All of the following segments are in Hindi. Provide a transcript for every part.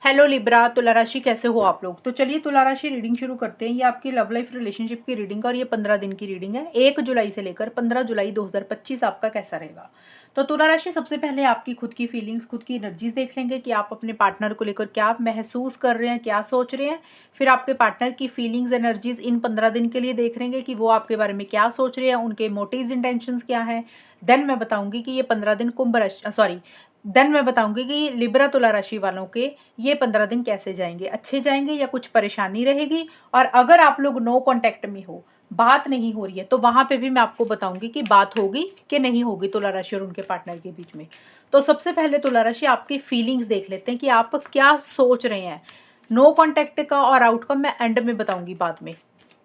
हेलो लिब्रा, तुला राशि कैसे हो आप लोग। तो चलिए तुला राशि रीडिंग शुरू करते हैं। ये आपकी लव लाइफ रिलेशनशिप की रीडिंग और ये 15 दिन की रीडिंग है। 1 जुलाई से लेकर 15 जुलाई 2025 आपका कैसा रहेगा। तो तुला राशि सबसे पहले आपकी खुद की फीलिंग्स, खुद की एनर्जीज देख लेंगे कि आप अपने पार्टनर को लेकर क्या महसूस कर रहे हैं, क्या सोच रहे हैं। फिर आपके पार्टनर की फीलिंग्स, एनर्जीज इन 15 दिन के लिए देख लेंगे कि वो आपके बारे में क्या सोच रहे हैं, उनके मोटिव्स, इंटेंशंस क्या हैं। देन मैं बताऊंगी कि ये 15 दिन कुंभ राशि देन मैं बताऊंगी कि लिब्रा तुला राशि वालों के ये 15 दिन कैसे जाएंगे, अच्छे जाएंगे या कुछ परेशानी रहेगी। और अगर आप लोग नो कांटेक्ट में हो, बात नहीं हो रही है, तो वहां पे भी मैं आपको बताऊंगी कि बात होगी कि नहीं होगी तुला राशि और उनके पार्टनर के बीच में। तो सबसे पहले तुला राशि आपकी फीलिंग्स देख लेते हैं कि आप क्या सोच रहे हैं। नो कांटेक्ट का और आउटकम मैं एंड में बताऊंगी बाद में।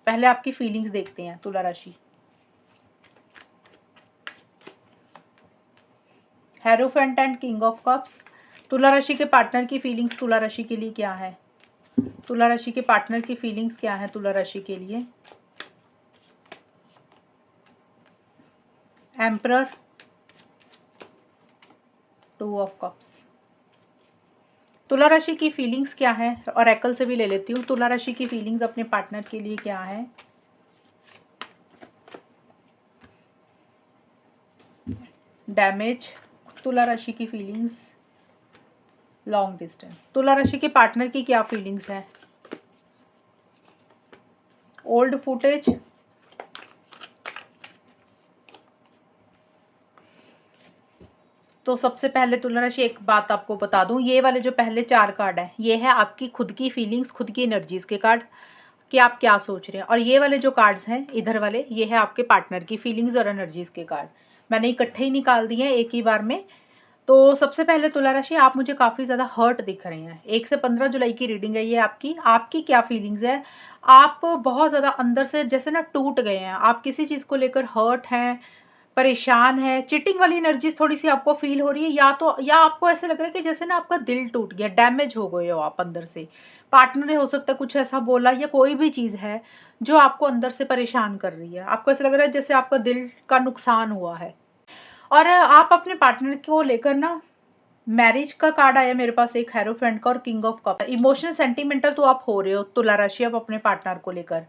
पहले आपकी फीलिंग्स देखते हैं तुला राशि। Hierophant and king of cups. तुला राशि के पार्टनर की फीलिंग्स तुला राशि के लिए क्या है। तुला राशि के पार्टनर की फीलिंग्स क्या है तुला राशि के लिए। Emperor, 2 of cups. तुला राशि की फीलिंग्स क्या है, और एकल से भी ले लेती हूँ। तुला राशि की फीलिंग्स अपने पार्टनर के लिए क्या है। डैमेज, तुला राशि की फीलिंग्स। लॉन्ग डिस्टेंस, तुला राशि के पार्टनर की क्या फीलिंग्स है। ओल्ड फुटेज, तो सबसे पहले तुला राशि एक बात आपको बता दूं, ये वाले जो पहले 4 कार्ड है ये है आपकी खुद की फीलिंग्स, खुद की एनर्जीज के कार्ड कि आप क्या सोच रहे हैं। और ये वाले जो कार्ड्स हैं इधर वाले, ये है आपके पार्टनर की फीलिंग्स और एनर्जीज के कार्ड। मैंने इकट्ठे ही निकाल दिए हैं एक ही बार में। तो सबसे पहले तुला राशि, आप मुझे काफ़ी ज़्यादा हर्ट दिख रहे हैं। 1 से 15 जुलाई की रीडिंग है ये आपकी। आपकी क्या फीलिंग्स है। आप बहुत ज़्यादा अंदर से जैसे ना टूट गए हैं, आप किसी चीज़ को लेकर हर्ट हैं, परेशान है। चिटिंग वाली एनर्जीज थोड़ी सी आपको फील हो रही है, या आपको ऐसे लग रहा है कि जैसे ना आपका दिल टूट गया, डैमेज हो गए हो आप अंदर से। पार्टनर ने हो सकता है कुछ ऐसा बोला, या कोई भी चीज़ है जो आपको अंदर से परेशान कर रही है। आपको ऐसा लग रहा है जैसे आपका दिल का नुकसान हुआ है। और आप अपने पार्टनर को लेकर ना, मैरिज का कार्ड आया मेरे पास, एक हेरोफेंट का और king of cup. Emotional sentimental तो आप हो रहे हो तुला राशि, आप अपने पार्टनर को लेकर।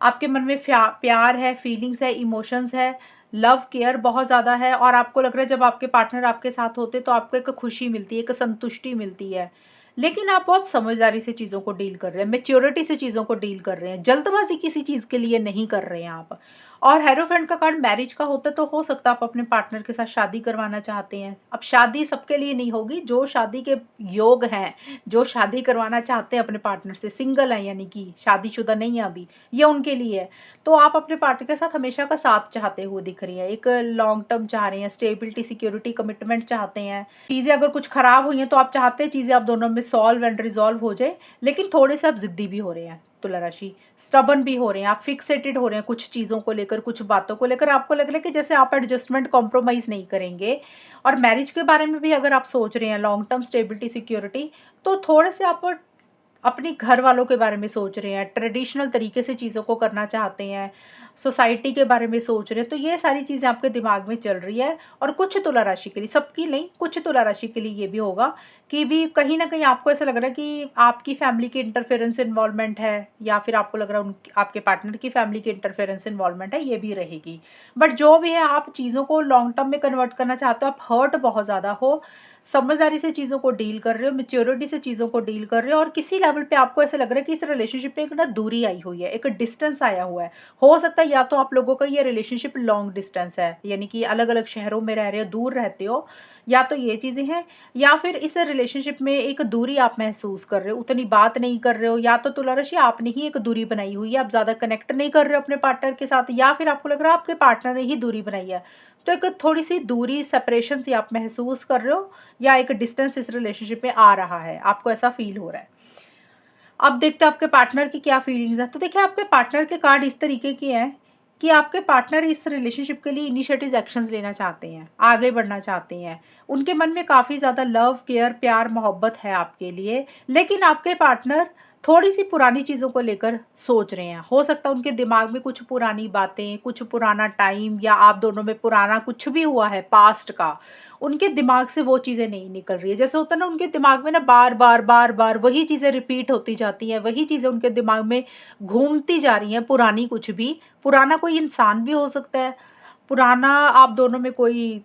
आपके मन में प्यार है, फीलिंग्स है, इमोशंस है, लव केयर बहुत ज़्यादा है। और आपको लग रहा है जब आपके पार्टनर आपके साथ होते तो आपको एक खुशी मिलती है, एक संतुष्टि मिलती है। लेकिन आप बहुत समझदारी से चीज़ों को डील कर रहे हैं, मेच्योरिटी से चीज़ों को डील कर रहे हैं, जल्दबाजी किसी चीज़ के लिए नहीं कर रहे हैं आप। और हेरोफेंट का कार्ड मैरिज का होता है, तो हो सकता है आप अपने पार्टनर के साथ शादी करवाना चाहते हैं। अब शादी सबके लिए नहीं होगी, जो शादी के योग हैं, जो शादी करवाना चाहते हैं अपने पार्टनर से, सिंगल है यानी कि शादीशुदा नहीं है अभी, ये उनके लिए है। तो आप अपने पार्टनर के साथ हमेशा का साथ चाहते हुए दिख रही हैं, एक लॉन्ग टर्म चाह रहे हैं, स्टेबिलिटी, सिक्योरिटी, कमिटमेंट चाहते हैं। चीज़ें अगर कुछ खराब हुई हैं तो आप चाहते हैं चीज़ें आप दोनों में सॉल्व एंड रिजॉल्व हो जाए। लेकिन थोड़े से आप जिद्दी भी हो रहे हैं तुला राशि, स्टबन भी हो रहे हैं, आप फिक्सेटेड हो रहे हैं कुछ चीज़ों को लेकर, कुछ बातों को लेकर। आपको लग रहा है कि जैसे आप एडजस्टमेंट, कॉम्प्रोमाइज़ नहीं करेंगे। और मैरिज के बारे में भी अगर आप सोच रहे हैं, लॉन्ग टर्म स्टेबिलिटी, सिक्योरिटी, तो थोड़े से आप अपने घर वालों के बारे में सोच रहे हैं, ट्रेडिशनल तरीके से चीज़ों को करना चाहते हैं, सोसाइटी के बारे में सोच रहे हैं। तो ये सारी चीज़ें आपके दिमाग में चल रही है। और कुछ तुला राशि के लिए, सबकी नहीं, कुछ तुला राशि के लिए ये भी होगा कि भी कहीं ना कहीं आपको ऐसा लग रहा है कि आपकी फैमिली की इंटरफेरेंस इन्वॉल्वमेंट है, या फिर आपको लग रहा है आपके पार्टनर की फैमिली की इंटरफेरेंस इन्वॉल्वमेंट है, ये भी रहेगी। बट जो भी है, आप चीज़ों को लॉन्ग टर्म में कन्वर्ट करना चाहते हो, आप हर्ट बहुत ज़्यादा हो, समझदारी से चीज़ों को डील कर रहे हो, मेच्योरिटी से चीज़ों को डील कर रहे हो। और किसी लेवल पे आपको ऐसा लग रहा है कि इस रिलेशनशिप पे एक ना दूरी आई हुई है, एक डिस्टेंस आया हुआ है। हो सकता है या तो आप लोगों का ये रिलेशनशिप लॉन्ग डिस्टेंस है, यानी कि अलग अलग शहरों में रह रहे हो, दूर रहते हो, या तो ये चीज़ें हैं। या फिर इस रिलेशनशिप में एक दूरी आप महसूस कर रहे हो, उतनी बात नहीं कर रहे हो, या तो तुला राशि आपने ही एक दूरी बनाई हुई है, आप ज़्यादा कनेक्ट नहीं कर रहे हो अपने पार्टनर के साथ, या फिर आपको लग रहा है आपके पार्टनर ने ही दूरी बनाई है। तो एक थोड़ी सी दूरी, सेपरेशन सी आप महसूस कर रहे हो, या एक डिस्टेंस इस रिलेशनशिप में आ रहा है, आपको ऐसा फील हो रहा है। अब देखते हैं आपके पार्टनर की क्या फीलिंग्स है। तो देखिए, आपके पार्टनर के कार्ड इस तरीके के हैं कि आपके पार्टनर इस रिलेशनशिप के लिए इनिशिएटिव एक्शंस लेना चाहते हैं, आगे बढ़ना चाहते हैं। उनके मन में काफ़ी ज़्यादा लव, केयर, प्यार, मोहब्बत है आपके लिए। लेकिन आपके पार्टनर थोड़ी सी पुरानी चीज़ों को लेकर सोच रहे हैं। हो सकता है उनके दिमाग में कुछ पुरानी बातें, कुछ पुराना टाइम, या आप दोनों में पुराना कुछ भी हुआ है पास्ट का, उनके दिमाग से वो चीज़ें नहीं निकल रही है। जैसे होता है ना, उनके दिमाग में ना बार बार बार बार वही चीज़ें रिपीट होती जाती हैं, वही चीज़ें उनके दिमाग में घूमती जा रही हैं, पुरानी कुछ भी। पुराना कोई इंसान भी हो सकता है, पुराना आप दोनों में कोई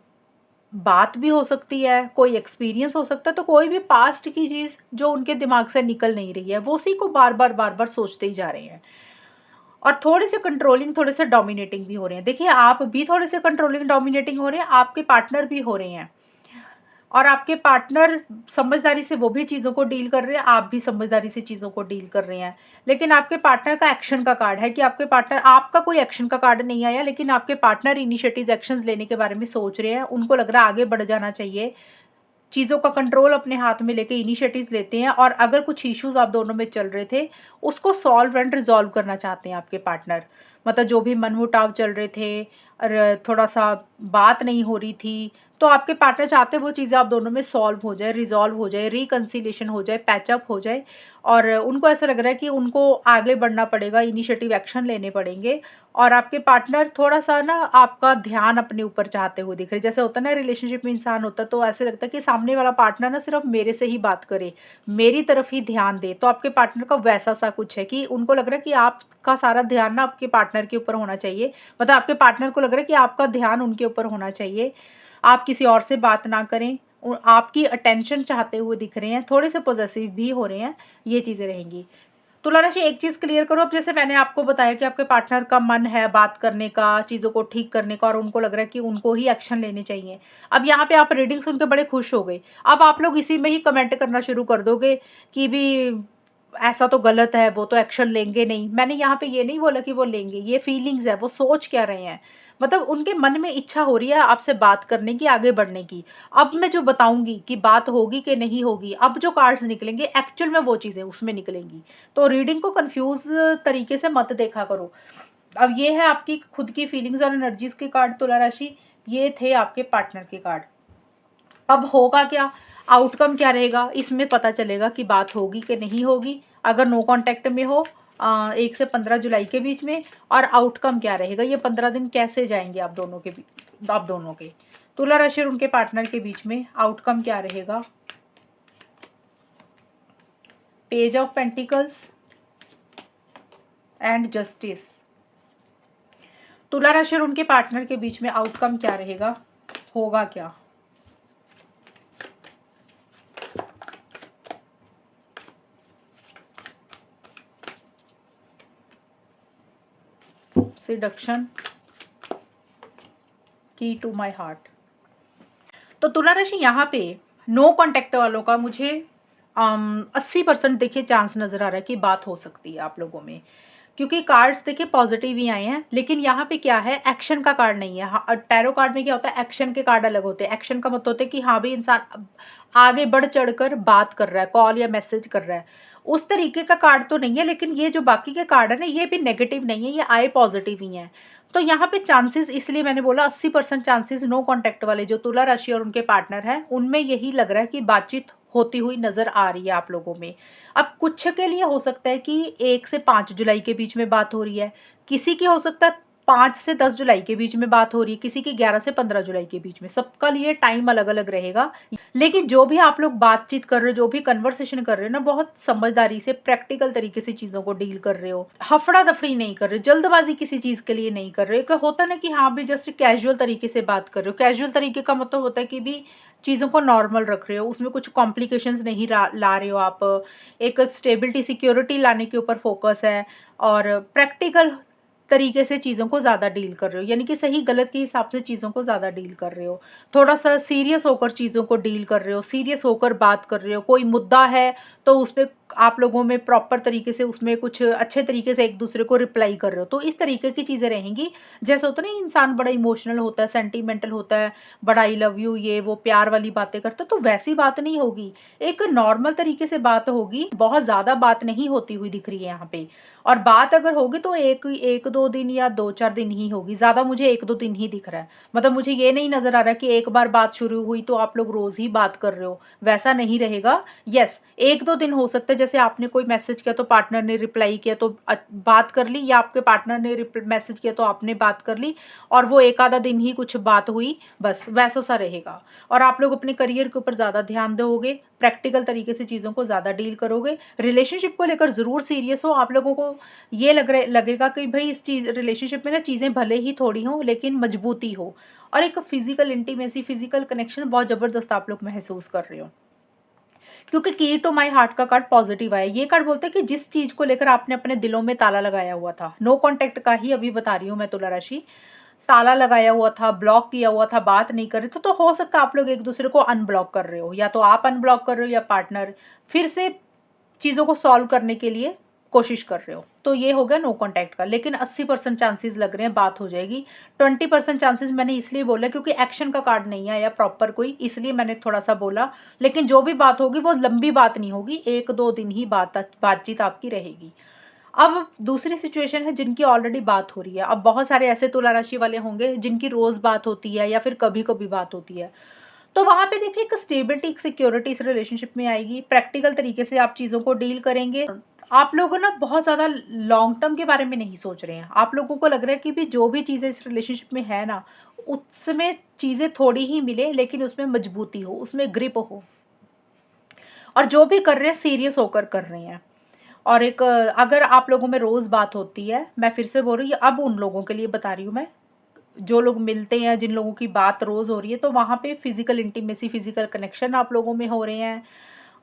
बात भी हो सकती है, कोई एक्सपीरियंस हो सकता है। तो कोई भी पास्ट की चीज़ जो उनके दिमाग से निकल नहीं रही है, वो उसी को बार बार सोचते ही जा रहे हैं। और थोड़े से कंट्रोलिंग, थोड़े से डोमिनेटिंग भी हो रहे हैं। देखिए, आप भी थोड़े से कंट्रोलिंग डोमिनेटिंग हो रहे हैं, आपके पार्टनर भी हो रहे हैं। और आपके पार्टनर समझदारी से वो भी चीज़ों को डील कर रहे हैं, आप भी समझदारी से चीज़ों को डील कर रहे हैं। लेकिन आपके पार्टनर का एक्शन का कार्ड है कि आपके पार्टनर, आपका कोई एक्शन का कार्ड नहीं आया, लेकिन आपके पार्टनर इनिशिएटिव एक्शंस लेने के बारे में सोच रहे हैं। उनको लग रहा है आगे बढ़ जाना चाहिए, चीज़ों का कंट्रोल अपने हाथ में लेके इनिशिएटिव्स लेते हैं। और अगर कुछ इश्यूज आप दोनों में चल रहे थे, उसको सॉल्व एंड रिजॉल्व करना चाहते हैं आपके पार्टनर। मतलब जो भी मनमुटाव चल रहे थे और थोड़ा सा बात नहीं हो रही थी, तो आपके पार्टनर चाहते हैं वो चीज़ें आप दोनों में सॉल्व हो जाए, रिजॉल्व हो जाए, रिकन्सिलिएशन हो जाए, पैचअप हो जाए। और उनको ऐसा लग रहा है कि उनको आगे बढ़ना पड़ेगा, इनिशिएटिव एक्शन लेने पड़ेंगे। और आपके पार्टनर थोड़ा-सा ना आपका ध्यान अपने ऊपर चाहते हुए दिख रहे हैं। जैसे होता है ना, रिलेशनशिप में इंसान होता है तो ऐसे लगता है कि सामने वाला पार्टनर ना सिर्फ़ मेरे से ही बात करे, मेरी तरफ ही ध्यान दे। तो आपके पार्टनर का वैसा-सा कुछ है कि उनको लग रहा है कि आपका सारा ध्यान ना आपके पार्टनर के ऊपर होना चाहिए। मतलब आपके पार्टनर को लग रहा है कि आपका ध्यान उनके ऊपर होना चाहिए। आप किसी और से बात ना करें, आपकी अटेंशन चाहते हुए दिख रहे हैं, थोड़े से पॉसेसिव भी हो रहे हैं, ये चीज़ें रहेंगी। तुला राशि, एक चीज़ क्लियर करो। अब जैसे मैंने आपको बताया कि आपके पार्टनर का मन है बात करने का, चीज़ों को ठीक करने का, और उनको लग रहा है कि उनको ही एक्शन लेने चाहिए। अब यहाँ पे आप रीडिंग सुन के बड़े खुश हो गए। अब आप लोग इसी में ही कमेंट करना शुरू कर दोगे कि भी ऐसा तो गलत है, वो तो एक्शन लेंगे नहीं। मैंने यहाँ पे ये नहीं बोला कि वो लेंगे, ये फीलिंग्स है, वो सोच क्या रहे हैं। मतलब उनके मन में इच्छा हो रही है आपसे बात करने की, आगे बढ़ने की। अब मैं जो बताऊंगी कि बात होगी कि नहीं होगी, अब जो कार्ड्स निकलेंगे एक्चुअल में वो चीज़ें उसमें निकलेंगी। तो रीडिंग को कंफ्यूज तरीके से मत देखा करो। अब ये है आपकी खुद की फीलिंग्स और एनर्जीज के कार्ड तुला राशि, ये थे आपके पार्टनर के कार्ड। अब होगा क्या, आउटकम क्या रहेगा, इसमें पता चलेगा कि बात होगी कि नहीं होगी। अगर नो कांटेक्ट में हो 1 से 15 जुलाई के बीच में, और आउटकम क्या रहेगा, ये 15 दिन कैसे जाएंगे आप दोनों के आप दोनों के तुला राशि और उनके पार्टनर के बीच में आउटकम क्या रहेगा। Page of pentacles and justice. तुला राशि और उनके पार्टनर के बीच में आउटकम क्या रहेगा, होगा क्या। सिडक्शन, की टू माई हार्ट। तो तुला राशि यहाँ पे नो कांटेक्ट वालों का मुझे 80% देखिए चांस नजर आ रहा है कि बात हो सकती है आप लोगों में, क्योंकि कार्ड्स देखिए पॉजिटिव ही आए हैं। लेकिन यहाँ पे क्या है, एक्शन का कार्ड नहीं है। हाँ, टैरो कार्ड में क्या होता है, एक्शन के कार्ड अलग होते हैं। एक्शन का मतलब होता है कि हाँ भी इंसान आगे बढ़ चढ़कर बात कर रहा है, कॉल या मैसेज कर रहा है, उस तरीके का कार्ड तो नहीं है। लेकिन ये जो बाकी के कार्ड है ना, ये भी नेगेटिव नहीं है, ये आए पॉजिटिव ही हैं। तो यहाँ पे चांसेस, इसलिए मैंने बोला 80% चांसेस नो कांटेक्ट वाले जो तुला राशि और उनके पार्टनर हैं, उनमें यही लग रहा है कि बातचीत होती हुई नजर आ रही है आप लोगों में। अब कुछ के लिए हो सकता है कि 1 से 5 जुलाई के बीच में बात हो रही है, किसी की हो सकता है 5 से 10 जुलाई के बीच में बात हो रही है, किसी की 11 से 15 जुलाई के बीच में। सबका लिए टाइम अलग अलग रहेगा। लेकिन जो भी आप लोग बातचीत कर रहे हो, जो भी कन्वर्सेशन कर रहे हो ना, बहुत समझदारी से प्रैक्टिकल तरीके से चीज़ों को डील कर रहे हो, हफड़ा दफड़ी नहीं कर रहे, जल्दबाजी किसी चीज़ के लिए नहीं कर रहे हो। होता ना कि हाँ भी जस्ट कैजुअल तरीके से बात कर रहे हो। कैजुअल तरीके का मतलब होता है कि भी चीज़ों को नॉर्मल रख रहे हो, उसमें कुछ कॉम्प्लिकेशंस नहीं ला रहे हो आप। एक स्टेबिलिटी, सिक्योरिटी लाने के ऊपर फोकस है, और प्रैक्टिकल तरीके से चीज़ों को ज़्यादा डील कर रहे हो, यानी कि सही गलत के हिसाब से चीज़ों को ज़्यादा डील कर रहे हो। थोड़ा सा सीरियस होकर चीज़ों को डील कर रहे हो, सीरियस होकर बात कर रहे हो। कोई मुद्दा है तो उस पर आप लोगों में प्रॉपर तरीके से उसमें कुछ अच्छे तरीके से एक दूसरे को रिप्लाई कर रहे हो। तो इस तरीके की चीज़ें रहेंगी। जैसे होता है ना, इंसान बड़ा इमोशनल होता है, सेंटिमेंटल होता है, बड़ा आई लव यू, ये वो प्यार वाली बातें करता है, तो वैसी बात नहीं होगी। एक नॉर्मल तरीके से बात होगी, बहुत ज़्यादा बात नहीं होती हुई दिख रही है यहाँ पे। और बात अगर होगी तो एक 1-2 1-2 दिन या 2-4 दिन ही होगी, ज़्यादा मुझे 1-2 दिन ही दिख रहा है। मतलब मुझे ये नहीं नज़र आ रहा कि एक बार बात शुरू हुई तो आप लोग रोज़ ही बात कर रहे हो, वैसा नहीं रहेगा। येस, 1-2 दिन हो सकता है, जैसे आपने कोई मैसेज किया तो पार्टनर ने रिप्लाई किया तो बात कर ली, या आपके पार्टनर ने मैसेज किया तो आपने बात कर ली, और वो 1 आधा दिन ही कुछ बात हुई, बस वैसा सा रहेगा। और आप लोग अपने करियर के ऊपर ज़्यादा ध्यान दोगे, प्रैक्टिकल तरीके से चीज़ों को ज़्यादा डील करोगे। रिलेशनशिप को लेकर ज़रूर सीरियस हो। आप लोगों को ये लगेगा कि भई इस चीज़ रिलेशनशिप में ना चीज़ें भले ही थोड़ी हों लेकिन मजबूती हो, और एक फिज़िकल इंटीमेसी, फिज़िकल कनेक्शन बहुत ज़बरदस्त आप लोग महसूस कर रहे हो। क्योंकि की टू माय हार्ट का कार्ड पॉजिटिव आया। ये कार्ड बोलता है कि जिस चीज़ को लेकर आपने अपने दिलों में ताला लगाया हुआ था, नो कॉन्टैक्ट का ही अभी बता रही हूँ मैं तुला राशि, ताला लगाया हुआ था, ब्लॉक किया हुआ था, बात नहीं कर रहे थे, तो हो सकता है आप लोग एक-दूसरे को अनब्लॉक कर रहे हो, या तो आप अनब्लॉक कर रहे हो या पार्टनर फिर से चीज़ों को सॉल्व करने के लिए कोशिश कर रहे हो। तो ये हो गया नो कॉन्टैक्ट का, लेकिन 80% चांसेस लग रहे हैं बात हो जाएगी। 20% चांसेस मैंने इसलिए बोला क्योंकि एक्शन का कार्ड नहीं आया प्रॉपर कोई, इसलिए मैंने थोड़ा-सा बोला। लेकिन जो भी बात होगी वो लंबी बात नहीं होगी, 1-2 दिन ही बातचीत आपकी रहेगी। अब दूसरी सिचुएशन है जिनकी ऑलरेडी बात हो रही है। अब बहुत सारे ऐसे तुला राशि वाले होंगे जिनकी रोज़ बात होती है या फिर कभी-कभी बात होती है। तो वहाँ पे देखिए एक स्टेबिलिटी, एक सिक्योरिटी इस रिलेशनशिप में आएगी। प्रैक्टिकल तरीके से आप चीज़ों को डील करेंगे। आप लोग ना बहुत ज़्यादा लॉन्ग टर्म के बारे में नहीं सोच रहे हैं। आप लोगों को लग रहा है कि भी जो भी चीज़ें इस रिलेशनशिप में है ना, उसमें चीज़ें थोड़ी ही मिले लेकिन उसमें मजबूती हो, उसमें ग्रिप हो, और जो भी कर रहे हैं सीरियस होकर कर रहे हैं। और एक अगर आप लोगों में रोज़ बात होती है, मैं फिर से बोल रही हूँ, अब उन लोगों के लिए बता रही हूँ मैं, जो लोग मिलते हैं, जिन लोगों की बात रोज़ हो रही है, तो वहाँ पे फिज़िकल इंटीमेसी, फिज़िकल कनेक्शन आप लोगों में हो रहे हैं,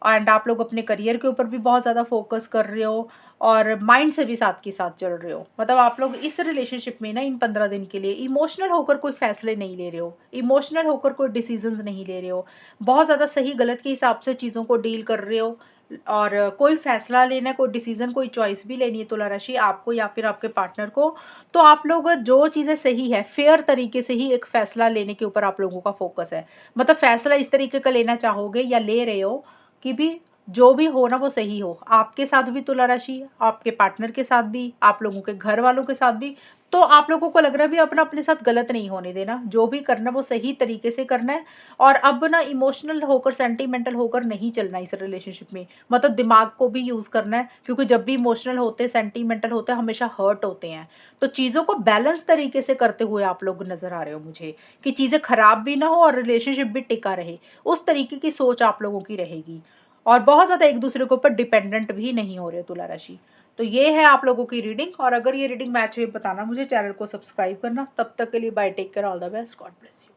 एंड आप लोग अपने करियर के ऊपर भी बहुत ज़्यादा फ़ोकस कर रहे हो, और माइंड से भी साथ के साथ चल रहे हो। मतलब आप लोग इस रिलेशनशिप में ना इन 15 दिन के लिए इमोशनल होकर कोई फ़ैसले नहीं ले रहे हो, इमोशनल होकर कोई डिसीज़न्स नहीं ले रहे हो। बहुत ज़्यादा सही-गलत के हिसाब से चीज़ों को डील कर रहे हो, और कोई फ़ैसला लेना है, कोई डिसीज़न, कोई चॉइस भी लेनी है तुला राशि आपको या फिर आपके पार्टनर को, तो आप लोग जो चीज़ें सही है, फ़ेयर तरीके से ही एक फ़ैसला लेने के ऊपर आप लोगों का फ़ोकस है। मतलब फ़ैसला इस तरीके का लेना चाहोगे या ले रहे हो कि भी जो भी हो ना वो सही हो, आपके साथ भी तुला राशि, आपके पार्टनर के साथ भी, आप लोगों के घर वालों के साथ भी। तो आप लोगों को लग रहा है भी अपना अपने साथ गलत नहीं होने देना, जो भी करना वो सही तरीके से करना है, और अब ना इमोशनल होकर, सेंटिमेंटल होकर नहीं चलना इस रिलेशनशिप में। मतलब दिमाग को भी यूज़ करना है, क्योंकि जब भी इमोशनल होते हैं, सेंटिमेंटल होते हैं, हमेशा हर्ट होते हैं। तो चीज़ों को बैलेंस तरीके से करते हुए आप लोग नज़र आ रहे हो मुझे, कि चीज़ें खराब भी ना हो और रिलेशनशिप भी टिका रहे। उस तरीके की सोच आप लोगों की रहेगी, और बहुत ज़्यादा एक-दूसरे के ऊपर डिपेंडेंट भी नहीं हो रहे तुला राशि। तो ये है आप लोगों की रीडिंग, और अगर ये रीडिंग मैच हुई बताना मुझे, चैनल को सब्सक्राइब करना। तब तक के लिए bye, take care, all the best, God bless you.